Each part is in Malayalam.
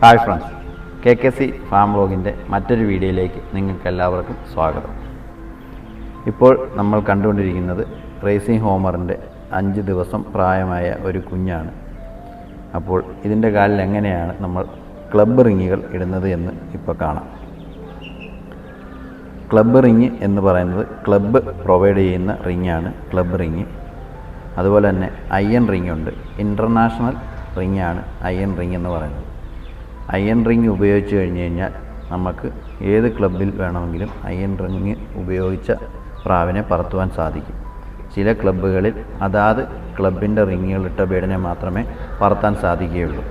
ഹായ് ഫ്രണ്ട്സ്, KKC ഫാം വ്ലോഗിൻ്റെ മറ്റൊരു വീഡിയോയിലേക്ക് നിങ്ങൾക്ക് എല്ലാവർക്കും സ്വാഗതം. ഇപ്പോൾ നമ്മൾ കണ്ടുകൊണ്ടിരിക്കുന്നത് റേസിംഗ് ഹോമറിൻ്റെ 5 ദിവസം പ്രായമായ ഒരു കുഞ്ഞാണ്. അപ്പോൾ ഇതിൻ്റെ കാലിൽ എങ്ങനെയാണ് നമ്മൾ ക്ലബ്ബ് റിങ്ങുകൾ ഇടുന്നത് എന്ന് ഇപ്പോൾ കാണാം. ക്ലബ്ബ് റിങ് എന്ന് പറയുന്നത് ക്ലബ്ബ് പ്രൊവൈഡ് ചെയ്യുന്ന റിങ്ങാണ് ക്ലബ്ബ് റിങ്. അതുപോലെ തന്നെ അയൺ റിങ് ഉണ്ട്. ഇൻ്റർനാഷണൽ റിങ്ങാണ് അയൺ റിങ് എന്ന് പറയുന്നത്. അയൺ റിങ് ഉപയോഗിച്ച് കഴിഞ്ഞ് കഴിഞ്ഞാൽ നമുക്ക് ഏത് ക്ലബ്ബിൽ വേണമെങ്കിലും അയൺ റിങ് ഉപയോഗിച്ച പ്രാവിനെ പറത്തുവാൻ സാധിക്കും. ചില ക്ലബ്ബുകളിൽ അതാത് ക്ലബിൻ്റെ റിങ്ങുകളിട്ട ബേഡിനെ മാത്രമേ പറത്താൻ സാധിക്കുകയുള്ളൂ.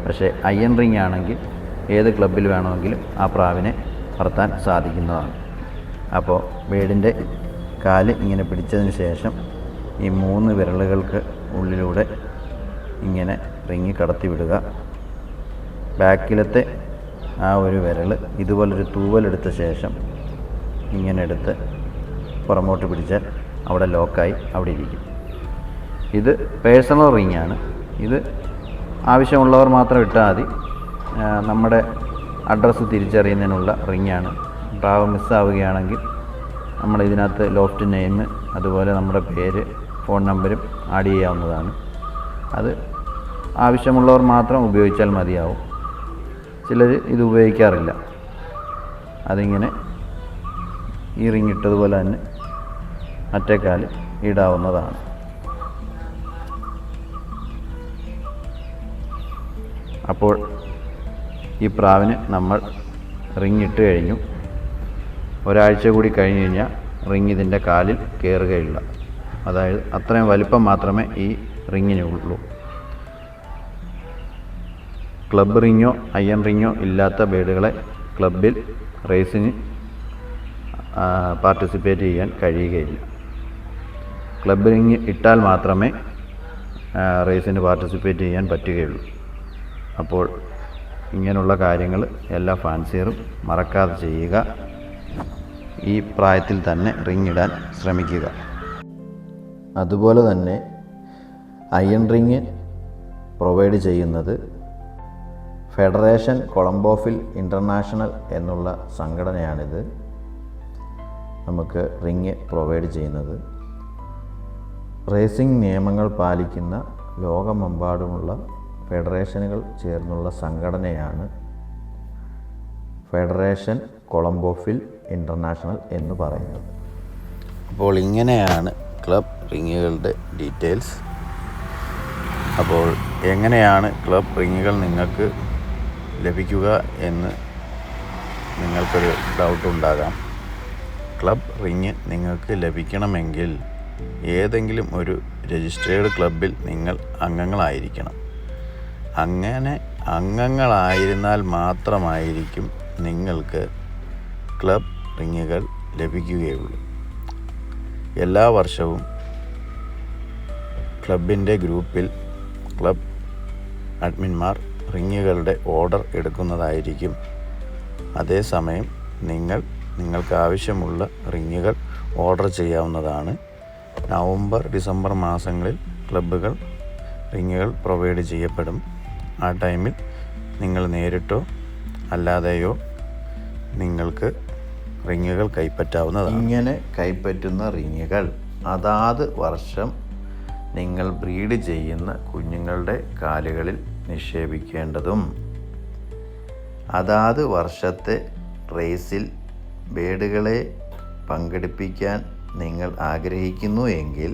പക്ഷേ അയൺ റിങ് ആണെങ്കിൽ ഏത് ക്ലബ്ബിൽ വേണമെങ്കിലും ആ പ്രാവിനെ പറത്താൻ സാധിക്കുന്നതാണ്. അപ്പോൾ ബേഡിൻ്റെ കാല് ഇങ്ങനെ പിടിച്ചതിന് ശേഷം ഈ 3 വിരലുകൾക്ക് ഉള്ളിലൂടെ ഇങ്ങനെ റിങ്ങ് കടത്തി വിടുക. ബാക്കിലത്തെ ആ ഒരു വിരൽ ഇതുപോലൊരു തൂവലെടുത്ത ശേഷം ഇങ്ങനെ എടുത്ത് പുറമോട്ട് പിടിച്ചാൽ അവിടെ ലോക്കായി അവിടെ ഇരിക്കും. ഇത് പേഴ്സണൽ റിങ്ങാണ്. ഇത് ആവശ്യമുള്ളവർ മാത്രം ഇട്ടാൽ മതി. നമ്മുടെ അഡ്രസ്സ് തിരിച്ചറിയുന്നതിനുള്ള റിങ്ങാണ്. പ്രാവ് മിസ്സാവുകയാണെങ്കിൽ നമ്മൾ ഇതിനകത്ത് ലോഫ്റ്റ് നെയിം, അതുപോലെ നമ്മുടെ പേര്, ഫോൺ നമ്പരും ആഡ് ചെയ്യാവുന്നതാണ്. അത് ആവശ്യമുള്ളവർ മാത്രം ഉപയോഗിച്ചാൽ മതിയാവും. ചിലർ ഇത് ഉപയോഗിക്കാറില്ല. അതിങ്ങനെ ഈ റിങ് ഇട്ടതുപോലെ തന്നെ മറ്റേക്കാല് ഇടാവുന്നതാണ്. അപ്പോൾ ഈ പ്രാവിന് നമ്മൾ റിങ് ഇട്ട് കഴിഞ്ഞു. ഒരാഴ്ച കൂടി കഴിഞ്ഞ് കഴിഞ്ഞാൽ റിങ് ഇതിൻ്റെ കാലിൽ കയറുകയില്ല. അതായത് അത്രയും വലിപ്പം മാത്രമേ ഈ റിങ്ങിനുള്ളൂ. ക്ലബ്ബ് റിങ്ങോ അയൺ റിങ്ങോ ഇല്ലാത്ത ബേഡുകളെ ക്ലബ്ബിൽ റേസിന് പാർട്ടിസിപ്പേറ്റ് ചെയ്യാൻ കഴിയുകയില്ല. ക്ലബ്ബ് റിങ് ഇട്ടാൽ മാത്രമേ റേസിന് പാർട്ടിസിപ്പേറ്റ് ചെയ്യാൻ പറ്റുകയുള്ളൂ. അപ്പോൾ ഇങ്ങനെയുള്ള കാര്യങ്ങൾ എല്ലാ ഫാൻസിയറും മറക്കാതെ ചെയ്യുക. ഈ പ്രായത്തിൽ തന്നെ റിങ് ഇടാൻ ശ്രമിക്കുക. അതുപോലെ തന്നെ അയൺ റിങ് പ്രൊവൈഡ് ചെയ്യുന്നത് ഫെഡറേഷൻ കൊളംബോഫിൽ ഇൻ്റർനാഷണൽ എന്നുള്ള സംഘടനയാണിത് നമുക്ക് റിങ് പ്രൊവൈഡ് ചെയ്യുന്നത്. റേസിംഗ് നിയമങ്ങൾ പാലിക്കുന്ന ലോകമെമ്പാടുമുള്ള ഫെഡറേഷനുകൾ ചേർന്നുള്ള സംഘടനയാണ് ഫെഡറേഷൻ കൊളംബോഫിൽ ഇൻ്റർനാഷണൽ എന്ന് പറയുന്നത്. അപ്പോൾ ഇങ്ങനെയാണ് ക്ലബ് റിങ്ങുകളുടെ ഡീറ്റെയിൽസ്. അപ്പോൾ എങ്ങനെയാണ് ക്ലബ് റിങ്ങുകൾ നിങ്ങൾക്ക് ലഭിക്കുക എന്ന് നിങ്ങൾക്കൊരു ഡൗട്ട് ഉണ്ടാകാം. ക്ലബ് റിങ് നിങ്ങൾക്ക് ലഭിക്കണമെങ്കിൽ ഏതെങ്കിലും ഒരു രജിസ്ട്രേർഡ് ക്ലബ്ബിൽ നിങ്ങൾ അംഗങ്ങളായിരിക്കണം. അങ്ങനെ അംഗങ്ങളായിരുന്നാൽ മാത്രമായിരിക്കും നിങ്ങൾക്ക് ക്ലബ് റിങ്ങുകൾ ലഭിക്കുകയുള്ളൂ. എല്ലാ വർഷവും ക്ലബിൻ്റെ ഗ്രൂപ്പിൽ ക്ലബ് അഡ്മിന്മാർ റിങ്ങുകളുടെ ഓർഡർ എടുക്കുന്നതായിരിക്കും. അതേസമയം നിങ്ങൾക്ക് ആവശ്യമുള്ള റിങ്ങുകൾ ഓർഡർ ചെയ്യാവുന്നതാണ്. നവംബർ, ഡിസംബർ മാസങ്ങളിൽ ക്ലബ്ബുകൾ റിങ്ങുകൾ പ്രൊവൈഡ് ചെയ്യപ്പെടും. ആ ടൈമിൽ നിങ്ങൾ നേരിട്ടോ അല്ലാതെയോ നിങ്ങൾക്ക് റിങ്ങുകൾ കൈപ്പറ്റാവുന്നതാണ്. ഇങ്ങനെ കൈപ്പറ്റുന്ന റിങ്ങുകൾ അതാത് വർഷം നിങ്ങൾ ബ്രീഡ് ചെയ്യുന്ന കുഞ്ഞുങ്ങളുടെ കാലുകളിൽ നിക്ഷേപിക്കേണ്ടതും അതാത് വർഷത്തെ റേസിൽ ബേഡുകളെ പങ്കെടുപ്പിക്കാൻ നിങ്ങൾ ആഗ്രഹിക്കുന്നു എങ്കിൽ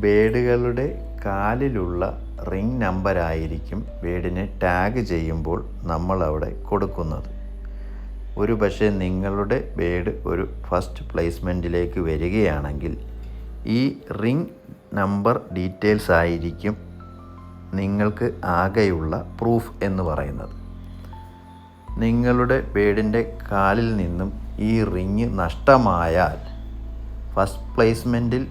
ബേഡുകളുടെ കാലിലുള്ള റിംഗ് നമ്പരായിരിക്കും ബേഡിനെ ടാഗ് ചെയ്യുമ്പോൾ നമ്മൾ അവിടെ കൊടുക്കുന്നത്. ഒരു പക്ഷേ നിങ്ങളുടെ ബേഡ് ഒരു ഫസ്റ്റ് പ്ലേസ്മെൻറ്റിലേക്ക് വരികയാണെങ്കിൽ ഈ റിംഗ് നമ്പർ ഡീറ്റെയിൽസ് ആയിരിക്കും നിങ്ങൾക്ക് ആകെയുള്ള പ്രൂഫ് എന്ന് പറയുന്നത്. നിങ്ങളുടെ ബേഡിൻ്റെ കാലിൽ നിന്നും ഈ റിങ് നഷ്ടമായാൽ ഫസ്റ്റ് പ്ലേസ്മെൻറ്റിൽ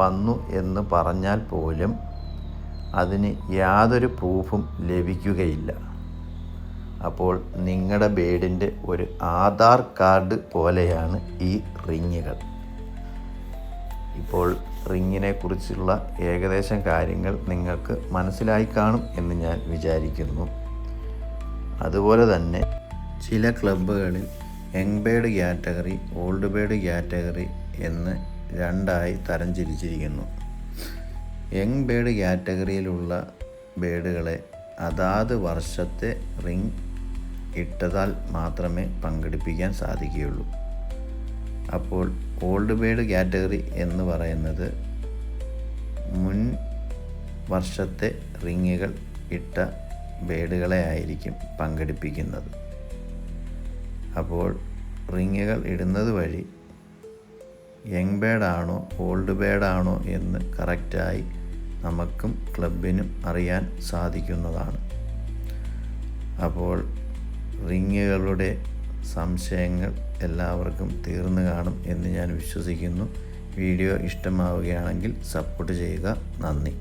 വന്നു എന്ന് പറഞ്ഞാൽ പോലും അതിന് യാതൊരു പ്രൂഫും ലഭിക്കുകയില്ല. അപ്പോൾ നിങ്ങളുടെ ബേഡിൻ്റെ ഒരു ആധാർ കാർഡ് പോലെയാണ് ഈ റിങ്ങുകൾ. ഇപ്പോൾ റിങ്ങിനെ കുറിച്ചുള്ള ഏകദേശം കാര്യങ്ങൾ നിങ്ങൾക്ക് മനസ്സിലായി കാണും എന്ന് ഞാൻ വിചാരിക്കുന്നു. അതുപോലെ തന്നെ ചില ക്ലബ്ബുകളിൽ young bird category, old bird category എന്ന് രണ്ടായി തരംതിരിച്ചിരിക്കുന്നു. യങ് ബേർഡ് കാറ്റഗറിയിലുള്ള ബേർഡുകളെ അതാത് വർഷത്തെ റിങ് ഇട്ടതാൽ മാത്രമേ പങ്കെടുപ്പിക്കാൻ സാധിക്കുകയുള്ളൂ. അപ്പോൾ ഓൾഡ് ബേർഡ് കാറ്റഗറി എന്ന് പറയുന്നത് മുൻ വർഷത്തെ റിങ്ങുകൾ ഇട്ട ബേർഡുകളെ ആയിരിക്കും പങ്കെടുപ്പിക്കുന്നത്. അപ്പോൾ റിങ്ങുകൾ ഇടുന്നത് വഴി യങ് ബേർഡാണോ ഓൾഡ് ബേർഡാണോ എന്ന് കറക്റ്റായി നമുക്കും ക്ലബിനും അറിയാൻ സാധിക്കുന്നതാണ്. അപ്പോൾ റിങ്ങുകളുടെ സംശയങ്ങൾ എല്ലാവർക്കും തീർന്നു കാണും എന്ന് ഞാൻ വിശ്വസിക്കുന്നു. വീഡിയോ ഇഷ്ടമാവുകയാണെങ്കിൽ സപ്പോർട്ട് ചെയ്യുക. നന്ദി.